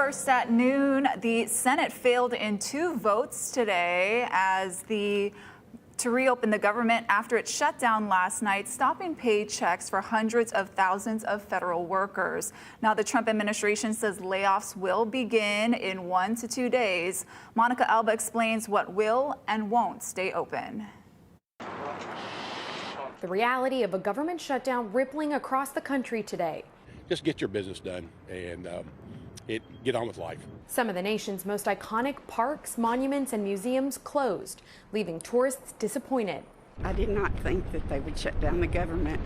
First at noon, the Senate failed in 2 votes today to reopen the government after it shut down last night, stopping paychecks for hundreds of thousands of federal workers. Now, the Trump administration says layoffs will begin in 1 to 2 days. Monica Alba explains what will and won't stay open. The reality of a government shutdown rippling across the country today. Just get your business done and get on with life. Some of the nation's most iconic parks, monuments, and museums closed, leaving tourists disappointed. I did not think that they would shut down the government,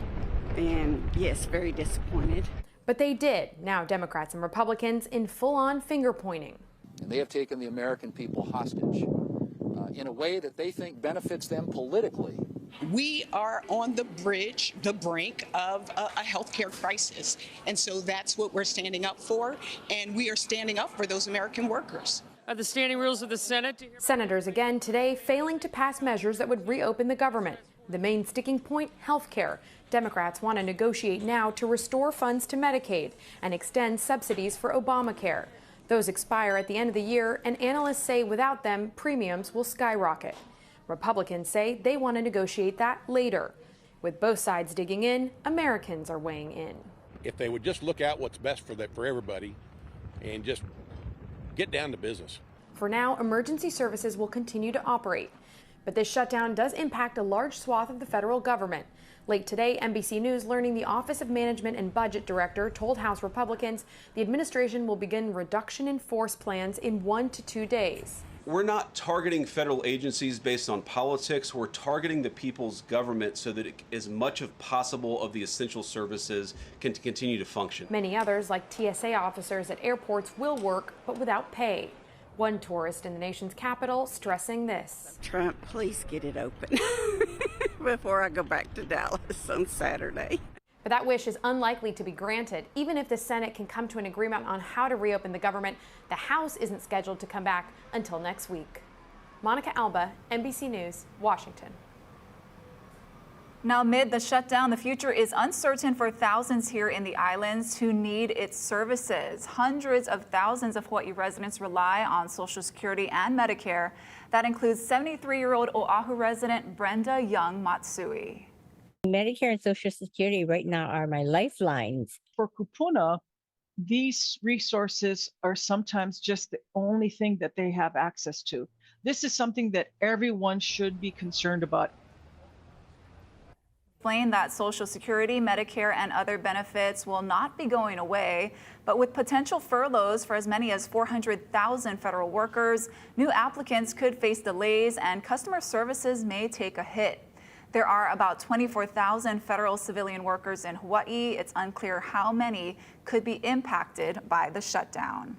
and yes, very disappointed. But they did. Now Democrats and Republicans in full-on finger-pointing. And they have taken the American people hostage in a way that they think benefits them politically. We are on the brink of a healthcare crisis. And so that's what we're standing up for. And we are standing up for those American workers. The standing rules of the Senate. Senators again today failing to pass measures that would reopen the government. The main sticking point, healthcare. Democrats want to negotiate now to restore funds to Medicaid and extend subsidies for Obamacare. Those expire at the end of the year, and analysts say without them, premiums will skyrocket. Republicans say they want to negotiate that later. With both sides digging in, Americans are weighing in. If they would just look at what's best for everybody and just get down to business. For now, emergency services will continue to operate. But this shutdown does impact a large swath of the federal government. Late today, NBC News learning the Office of Management and Budget Director told House Republicans the administration will begin reduction in force plans in 1 to 2 days. We're not targeting federal agencies based on politics. We're targeting the people's government so that as much as possible of the essential services can continue to function. Many others, like TSA officers at airports, will work, but without pay. One tourist in the nation's capital stressing this. Trump, please get it open before I go back to Dallas on Saturday. But that wish is unlikely to be granted. Even if the Senate can come to an agreement on how to reopen the government, the House isn't scheduled to come back until next week. Monica Alba, NBC News, Washington. Now, amid the shutdown, the future is uncertain for thousands here in the islands who need its services. Hundreds of thousands of Hawaii residents rely on Social Security and Medicare. That includes 73-year-old Oahu resident Brenda Young Matsui. Medicare and Social Security right now are my lifelines. For kupuna, these resources are sometimes just the only thing that they have access to. This is something that everyone should be concerned about. Explain that Social Security, Medicare, and other benefits will not be going away, but with potential furloughs for as many as 400,000 federal workers, new applicants could face delays and customer services may take a hit. There are about 24,000 federal civilian workers in Hawaii. It's unclear how many could be impacted by the shutdown.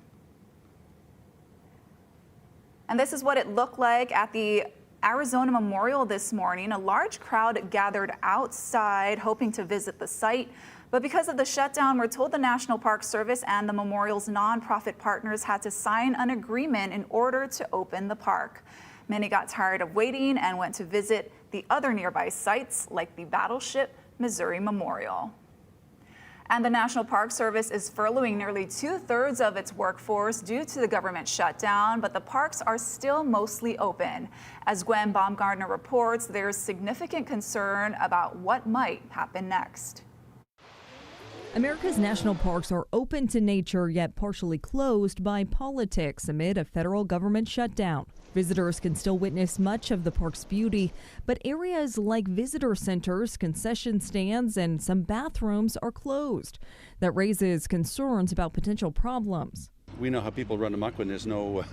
And this is what it looked like at the Arizona Memorial this morning. A large crowd gathered outside hoping to visit the site. But because of the shutdown, we're told the National Park Service and the memorial's nonprofit partners had to sign an agreement in order to open the park. Many got tired of waiting and went to visit the other nearby sites like the Battleship Missouri Memorial. And the National Park Service is furloughing nearly 2/3 of its workforce due to the government shutdown, but the parks are still mostly open. As Gwen Baumgartner reports, there's significant concern about what might happen next. America's national parks are open to nature, yet partially closed by politics amid a federal government shutdown. Visitors can still witness much of the park's beauty, but areas like visitor centers, concession stands, and some bathrooms are closed. That raises concerns about potential problems. We know how people run amok when there's no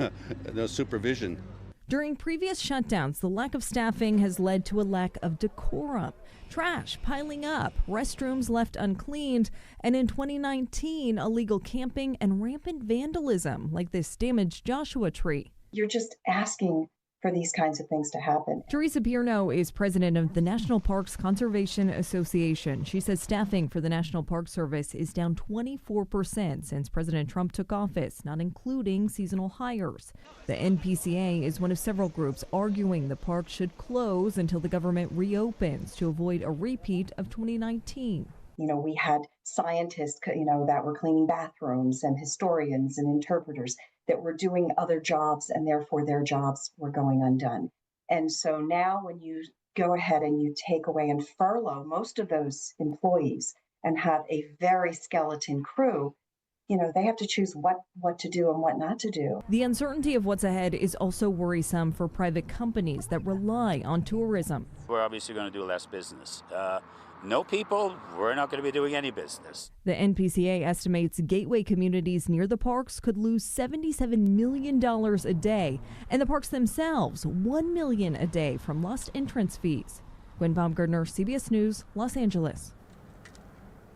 supervision. During previous shutdowns, the lack of staffing has led to a lack of decorum. Trash piling up, restrooms left uncleaned, and in 2019, illegal camping and rampant vandalism like this damaged Joshua tree. You're just asking for these kinds of things to happen. Teresa Pierno is president of the National Parks Conservation Association. She says staffing for the National Park Service is down 24% since President Trump took office, not including seasonal hires. The NPCA is one of several groups arguing the park should close until the government reopens to avoid a repeat of 2019. We had scientists, that were cleaning bathrooms, and historians and interpreters that were doing other jobs, and therefore their jobs were going undone. And so now when you go ahead and you take away and furlough most of those employees and have a very skeleton crew, they have to choose what to do and what not to do. The uncertainty of what's ahead is also worrisome for private companies that rely on tourism. We're obviously going to do less business. No people, we're not going to be doing any business. The NPCA estimates gateway communities near the parks could lose $77 million a day, and the parks themselves $1 million a day from lost entrance fees. Gwen Baumgartner, CBS News, Los Angeles.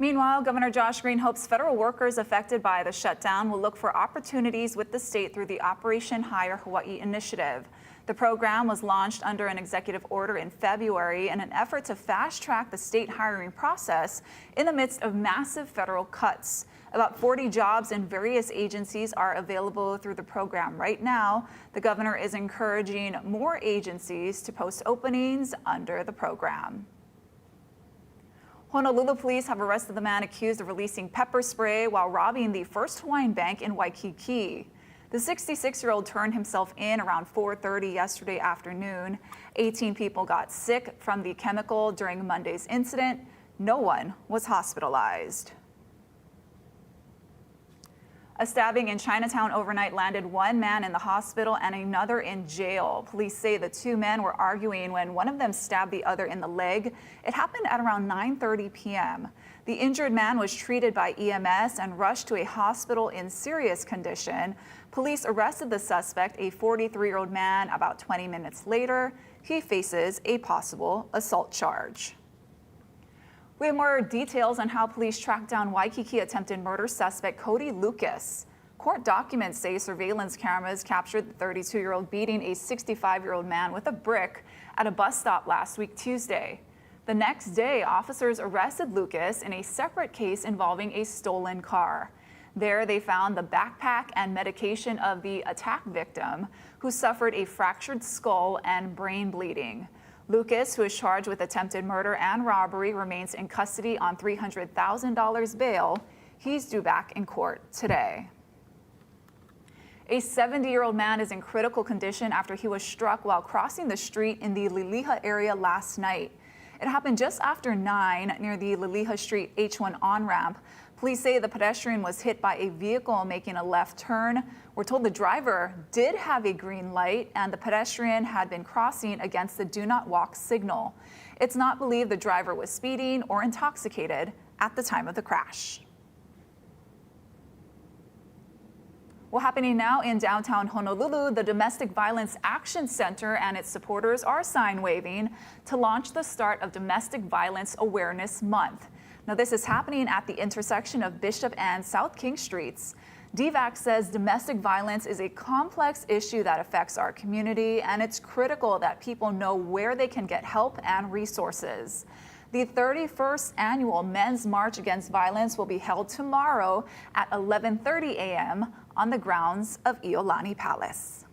Meanwhile, Governor Josh Green hopes federal workers affected by the shutdown will look for opportunities with the state through the Operation Hire Hawaii initiative. The program was launched under an executive order in February in an effort to fast-track the state hiring process in the midst of massive federal cuts. About 40 jobs in various agencies are available through the program right now. The governor is encouraging more agencies to post openings under the program. Honolulu police have arrested the man accused of releasing pepper spray while robbing the First Hawaiian Bank in Waikiki. The 66-year-old turned himself in around 4:30 yesterday afternoon. 18 people got sick from the chemical during Monday's incident. No one was hospitalized. A stabbing in Chinatown overnight landed one man in the hospital and another in jail. Police say the two men were arguing when one of them stabbed the other in the leg. It happened at around 9:30 p.m. The injured man was treated by EMS and rushed to a hospital in serious condition. Police arrested the suspect, a 43-year-old man, about 20 minutes later. He faces a possible assault charge. We have more details on how police tracked down Waikiki attempted murder suspect Cody Lucas. Court documents say surveillance cameras captured the 32-year-old beating a 65-year-old man with a brick at a bus stop last week Tuesday. The next day, officers arrested Lucas in a separate case involving a stolen car. There, they found the backpack and medication of the attack victim, who suffered a fractured skull and brain bleeding. Lucas, who is charged with attempted murder and robbery, remains in custody on $300,000 bail. He's due back in court today. A 70-year-old man is in critical condition after he was struck while crossing the street in the Liliha area last night. It happened just after 9 near the Liliha Street H1 on-ramp. Police say the pedestrian was hit by a vehicle making a left turn. We're told the driver did have a green light and the pedestrian had been crossing against the do not walk signal. It's not believed the driver was speeding or intoxicated at the time of the crash. Well, happening now in downtown Honolulu, the Domestic Violence Action Center and its supporters are sign waving to launch the start of Domestic Violence Awareness Month. Now, this is happening at the intersection of Bishop and South King Streets. DVAC says domestic violence is a complex issue that affects our community, and it's critical that people know where they can get help and resources. The 31st annual Men's March Against Violence will be held tomorrow at 11:30 a.m. on the grounds of Iolani Palace.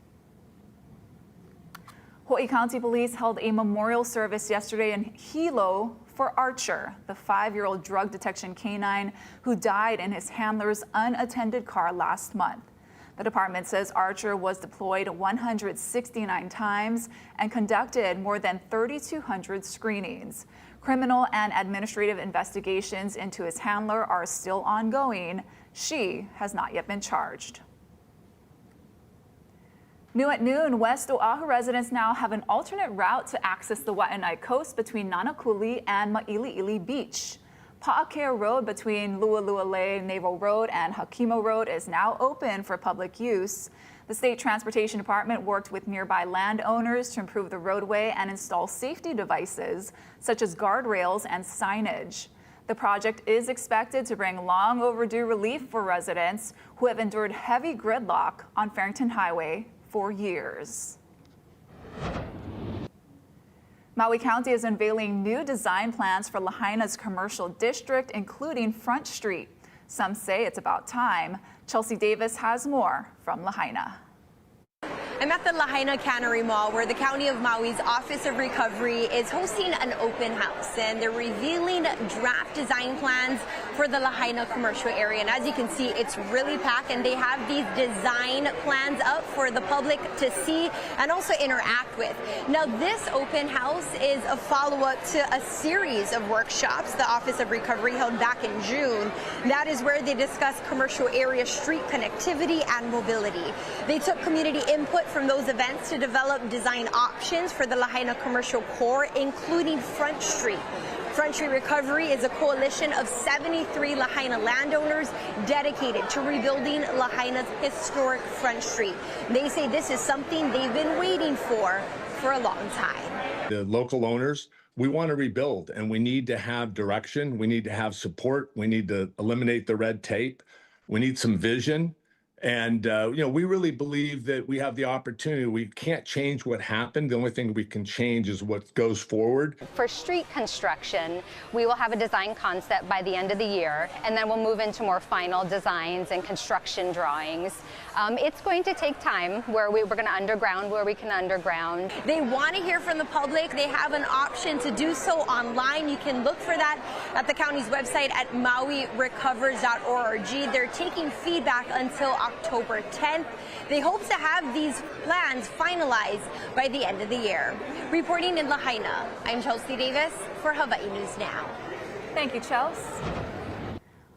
Hawaii County Police held a memorial service yesterday in Hilo for Archer, the 5-year-old drug detection canine who died in his handler's unattended car last month. The department says Archer was deployed 169 times and conducted more than 3,200 screenings. Criminal and administrative investigations into his handler are still ongoing. She has not yet been charged. New at noon, West Oahu residents now have an alternate route to access the Waianae coast between Nanakuli and Ma'ili'ili Beach. Pa'akea Road between Lualualei Naval Road and Hakimo Road is now open for public use. The State Transportation Department worked with nearby landowners to improve the roadway and install safety devices such as guardrails and signage. The project is expected to bring long overdue relief for residents who have endured heavy gridlock on Farrington Highway for years. Maui County is unveiling new design plans for Lahaina's commercial district, including Front Street. Some say it's about time. Chelsea Davis has more from Lahaina. I'm at the Lahaina Cannery Mall, where the County of Maui's Office of Recovery is hosting an open house, and they're revealing draft design plans for the Lahaina commercial area. And as you can see, it's really packed, and they have these design plans up for the public to see and also interact with. Now, this open house is a follow-up to a series of workshops the Office of Recovery held back in June. That is where they discussed commercial area street connectivity and mobility. They took community input from those events to develop design options for the Lahaina commercial core, including Front Street. Front Street Recovery is a coalition of 73 Lahaina landowners dedicated to rebuilding Lahaina's historic Front Street. They say this is something they've been waiting for a long time. The local owners, we want to rebuild, and we need to have direction. We need to have support. We need to eliminate the red tape. We need some vision. And, we really believe that we have the opportunity. We can't change what happened. The only thing we can change is what goes forward. For street construction, we will have a design concept by the end of the year, and then we'll move into more final designs and construction drawings. It's going to take time where we're going to underground where we can underground. They want to hear from the public. They have an option to do so online. You can look for that at the county's website at mauirecovers.org. They're taking feedback until October 10th. They hope to have these plans finalized by the end of the year. Reporting in Lahaina, I'm Chelsea Davis for Hawaii News Now. Thank you, Chelsea.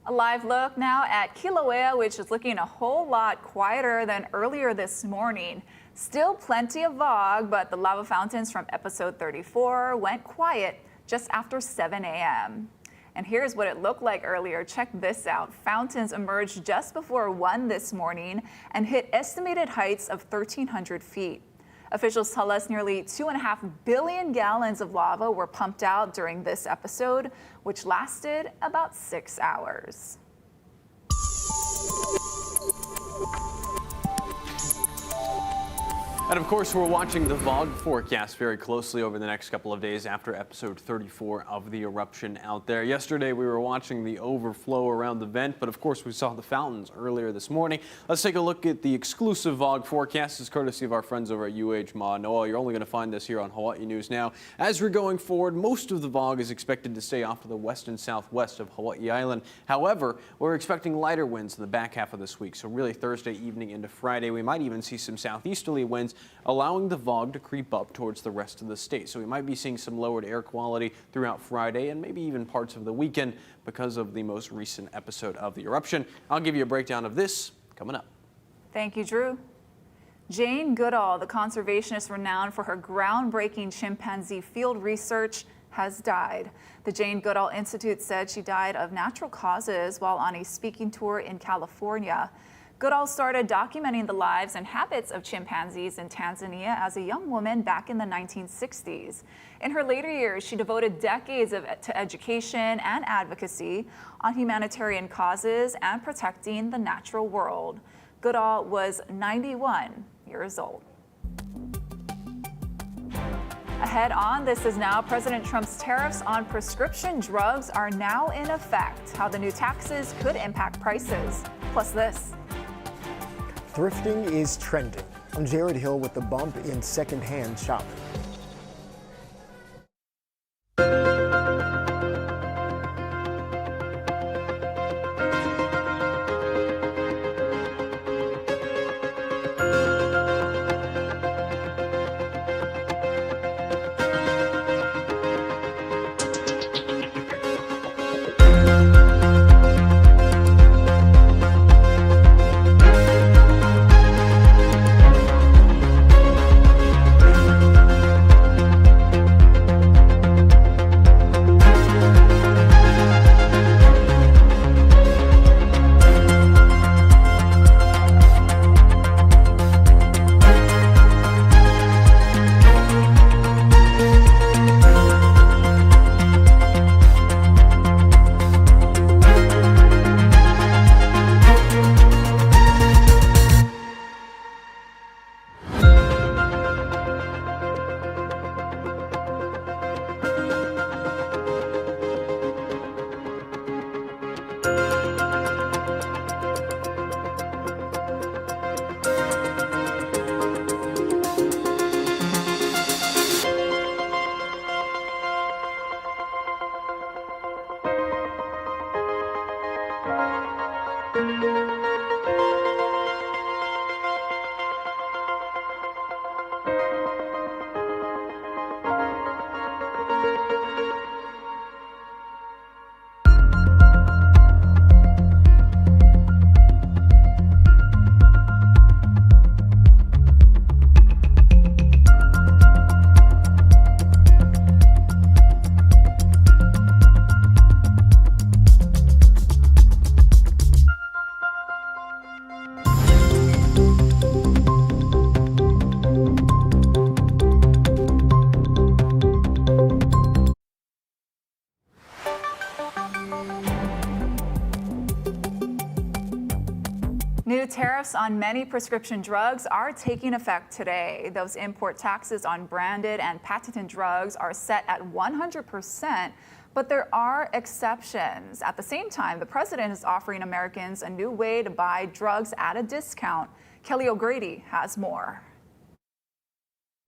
A live look now at Kilauea, which is looking a whole lot quieter than earlier this morning. Still plenty of fog, but the lava fountains from episode 34 went quiet just after 7 a.m. And here's what it looked like earlier. Check this out. Fountains emerged just before 1 this morning and hit estimated heights of 1,300 feet. Officials tell us nearly 2.5 billion gallons of lava were pumped out during this episode, which lasted about 6 hours. And of course, we're watching the fog forecast very closely over the next couple of days after episode 34 of the eruption out there. Yesterday, we were watching the overflow around the vent, but of course, we saw the fountains earlier this morning. Let's take a look at the exclusive fog forecast. It's courtesy of our friends over at UH Manoa. You're only going to find this here on Hawaii News Now. As we're going forward, most of the fog is expected to stay off to the west and southwest of Hawaii Island. However, we're expecting lighter winds in the back half of this week. So really Thursday evening into Friday, we might even see some southeasterly winds, allowing the fog to creep up towards the rest of the state. So we might be seeing some lowered air quality throughout Friday and maybe even parts of the weekend because of the most recent episode of the eruption. I'll give you a breakdown of this coming up. Thank you, Drew. Jane Goodall, the conservationist renowned for her groundbreaking chimpanzee field research, has died. The Jane Goodall Institute said she died of natural causes while on a speaking tour in California. Goodall started documenting the lives and habits of chimpanzees in Tanzania as a young woman back in the 1960s. In her later years, she devoted decades to education and advocacy on humanitarian causes and protecting the natural world. Goodall was 91 years old. Ahead on This Is Now, President Trump's tariffs on prescription drugs are now in effect. How the new taxes could impact prices. Plus this. Thrifting is trending. I'm Jared Hill with the bump in secondhand shopping. tariffs on many prescription drugs are taking effect today. Those import taxes on branded and patented drugs are set at 100%, but there are exceptions. At the same time, the president is offering Americans a new way to buy drugs at a discount. Kelly O'Grady has more.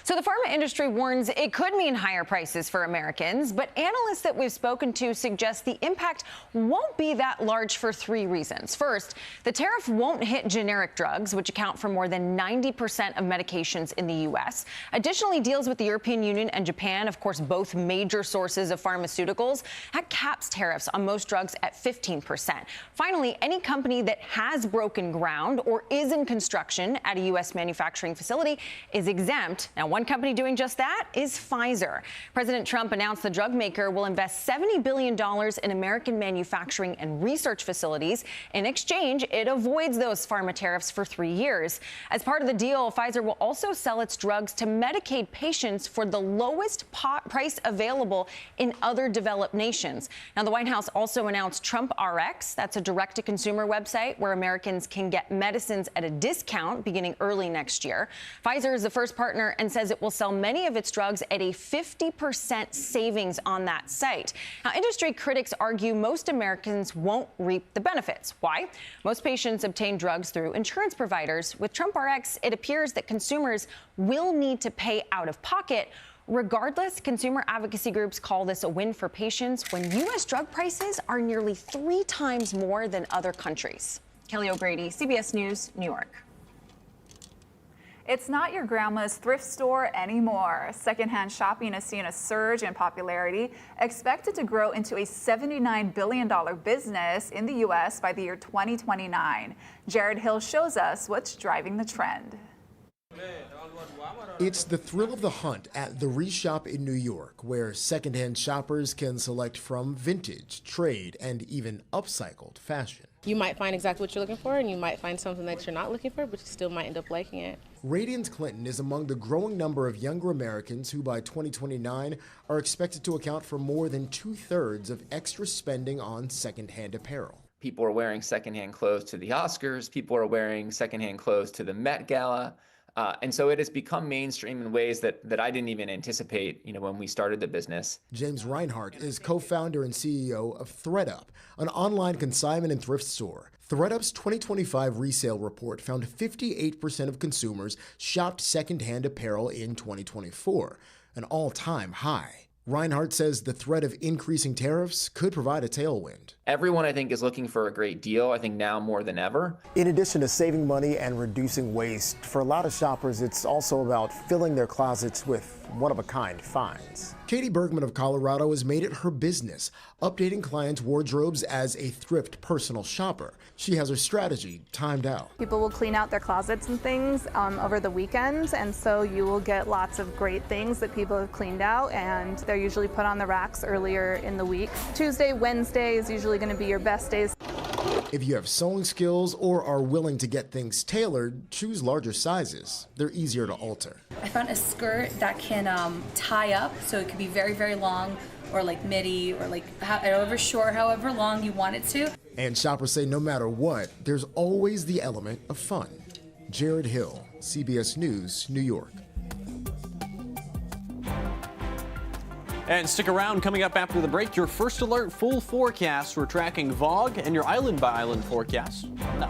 So the pharma industry warns it could mean higher prices for Americans, but analysts that we've spoken to suggest the impact won't be that large for three reasons. First, the tariff won't hit generic drugs, which account for more than 90% of medications in the U.S. Additionally, deals with the European Union and Japan, of course, both major sources of pharmaceuticals, that caps tariffs on most drugs at 15%. Finally, any company that has broken ground or is in construction at a U.S. manufacturing facility is exempt. Now, one company doing just that is Pfizer. President Trump announced the drug maker will invest $70 billion in American manufacturing and research facilities. In exchange, it avoids those pharma tariffs for 3 years. As part of the deal, Pfizer will also sell its drugs to Medicaid patients for the lowest price available in other developed nations. Now, the White House also announced Trump RX. That's a direct-to-consumer website where Americans can get medicines at a discount beginning early next year. Pfizer is the first partner and says it will sell many of its drugs at a 50% savings on that site. Now, industry critics argue most Americans won't reap the benefits. Why? Most patients obtain drugs through insurance providers. With Trump RX, it appears that consumers will need to pay out of pocket. Regardless, consumer advocacy groups call this a win for patients when U.S. drug prices are nearly 3 times more than other countries. Kelly O'Grady, CBS News, New York. It's not your grandma's thrift store anymore. Secondhand shopping has seen a surge in popularity, expected to grow into a $79 billion business in the U.S. by the year 2029. Jared Hill shows us what's driving the trend. It's the thrill of the hunt at the Reshop in New York, where secondhand shoppers can select from vintage, trade, and even upcycled fashion. You might find exactly what you're looking for, and you might find something that you're not looking for, but you still might end up liking it. Radiance Clinton is among the growing number of younger Americans who by 2029 are expected to account for more than 2/3 of extra spending on secondhand apparel. People are wearing secondhand clothes to the Oscars. People are wearing secondhand clothes to the Met Gala. And so it has become mainstream in ways that I didn't even anticipate, when we started the business. James Reinhart is co-founder and CEO of ThredUp, an online consignment and thrift store. ThredUp's 2025 resale report found 58% of consumers shopped secondhand apparel in 2024, an all-time high. Reinhart says the threat of increasing tariffs could provide a tailwind. Everyone, I think, is looking for a great deal, I think now more than ever. In addition to saving money and reducing waste, for a lot of shoppers, it's also about filling their closets with one-of-a-kind finds. Katie Bergman of Colorado has made it her business, updating clients' wardrobes as a thrift personal shopper. She has her strategy timed out. People will clean out their closets and things over the weekends, and so you will get lots of great things that people have cleaned out, and they're usually put on the racks earlier in the week. Tuesday, Wednesday is usually going to be your best days. If you have sewing skills or are willing to get things tailored, choose larger sizes. They're easier to alter. I found a skirt that can tie up, so it could be very, very long, or like midi, or like however short, however long you want it to. And shoppers say no matter what, there's always the element of fun. Jared Hill, CBS News, New York. And stick around, coming up after the break, your first alert full forecast. We're tracking VOG and your island by island forecast. No.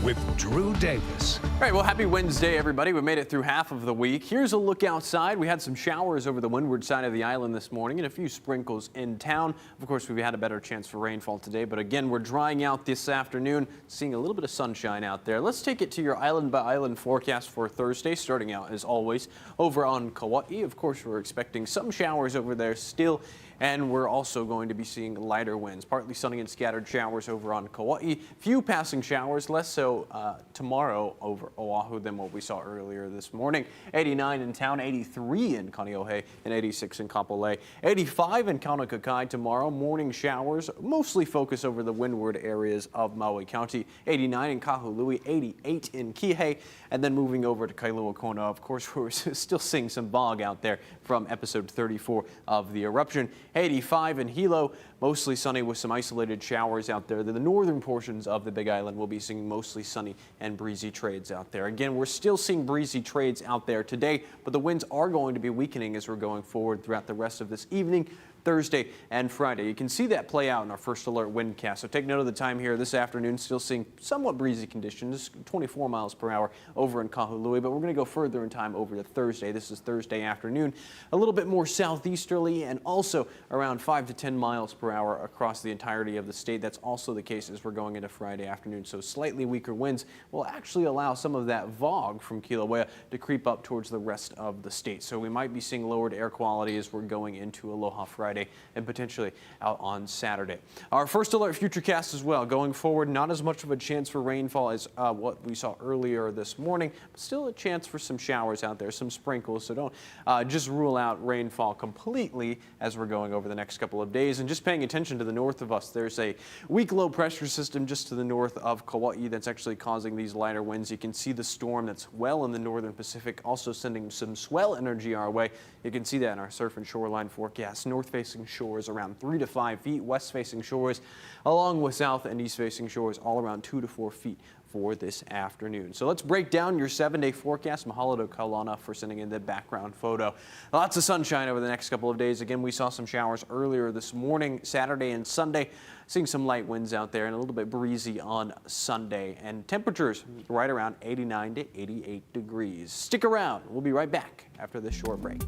with Drew Davis. All right, well, happy Wednesday, everybody. We made it through half of the week. Here's a look outside. We had some showers over the windward side of the island this morning and a few sprinkles in town. Of course, we've had a better chance for rainfall today, but again, we're drying out this afternoon, seeing a little bit of sunshine out there. Let's take it to your island-by-island forecast for Thursday, starting out, as always, over on Kauai. Of course, we're expecting some showers over there still, and we're also going to be seeing lighter winds, partly sunny and scattered showers over on Kauai. Few passing showers, less so tomorrow over Oahu than what we saw earlier this morning. 89 in town, 83 in Kaneohe, and 86 in Kapolei. 85 in Kaunakakai tomorrow. Morning showers, mostly focus over the windward areas of Maui County. 89 in Kahului, 88 in Kihei, and then moving over to Kailua Kona. Of course, we're still seeing some fog out there from episode 34 of the eruption. 85 in Hilo, mostly sunny with some isolated showers out there. The northern portions of the Big Island will be seeing mostly sunny and breezy trades out there. Again, we're still seeing breezy trades out there today, but the winds are going to be weakening as we're going forward throughout the rest of this evening, Thursday and Friday. You can see that play out in our first alert windcast. So take note of the time here this afternoon. Still seeing somewhat breezy conditions, 24 miles per hour over in Kahului, but we're going to go further in time over to Thursday. This is Thursday afternoon, a little bit more southeasterly and also around 5 to 10 miles per hour across the entirety of the state. That's also the case as we're going into Friday afternoon. So slightly weaker winds will actually allow some of that fog from Kilauea to creep up towards the rest of the state. So we might be seeing lowered air quality as we're going into Aloha Friday and potentially out on Saturday. Our first alert futurecast as well. Going forward, not as much of a chance for rainfall as what we saw earlier this morning, but still a chance for some showers out there, some sprinkles. So don't just rule out rainfall completely as we're going over the next couple of days. And just paying attention to the north of us, there's a weak low pressure system just to the north of Kauai that's actually causing these lighter winds. You can see the storm that's well in the northern Pacific, also sending some swell energy our way. You can see that in our surf and shoreline forecast. North-facing shores around 3 to 5 feet, west-facing shores along with south and east-facing shores all around 2 to 4 feet for this afternoon. So let's break down your 7-day forecast. Mahalo to Kaulana for sending in the background photo. Lots of sunshine over the next couple of days. Again, we saw some showers earlier this morning, Saturday and Sunday. Seeing some light winds out there and a little bit breezy on Sunday. And temperatures right around 89 to 88 degrees. Stick around. We'll be right back after this short break.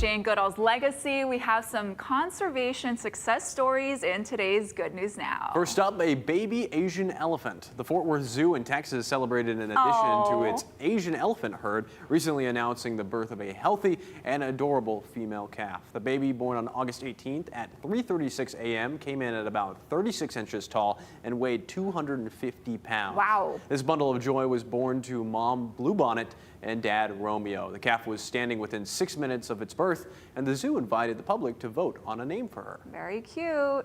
Jane Goodall's legacy, we have some conservation success stories in today's Good News Now. First up, a baby Asian elephant. The Fort Worth Zoo in Texas celebrated an addition to its Asian elephant herd, recently announcing the birth of a healthy and adorable female calf. The baby, born on August 18th at 3:36 a.m., came in at about 36 inches tall and weighed 250 pounds. Wow. This bundle of joy was born to mom Bluebonnet and dad Romeo. The calf was standing within 6 minutes of its birth, and the zoo invited the public to vote on a name for her. Very cute.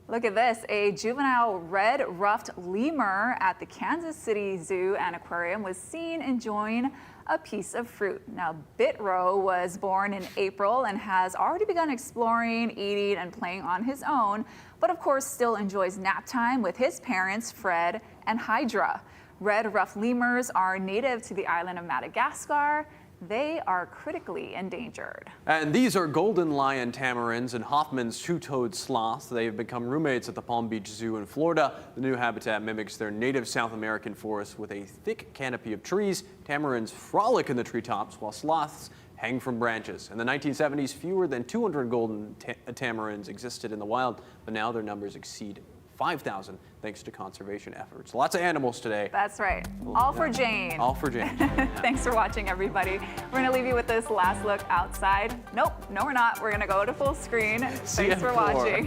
Look at this, a juvenile red-ruffed lemur at the Kansas City Zoo and Aquarium was seen enjoying a piece of fruit. Now, Bitro was born in April and has already begun exploring, eating, and playing on his own, but of course still enjoys nap time with his parents, Fred and Hydra. Red-ruffed lemurs are native to the island of Madagascar. They are critically endangered. And these are golden lion tamarins and Hoffman's two-toed sloths. They have become roommates at the Palm Beach Zoo in Florida. The new habitat mimics their native South American forest with a thick canopy of trees. Tamarins frolic in the treetops while sloths hang from branches. In the 1970s, fewer than 200 golden tamarins existed in the wild, but now their numbers exceed 5,000 thanks to conservation efforts. Lots of animals today. That's right. All for Jane. All for Jane. Thanks for watching, everybody. We're going to leave you with this last look outside. Nope, no, we're not. We're going to go to full screen. Thanks for watching.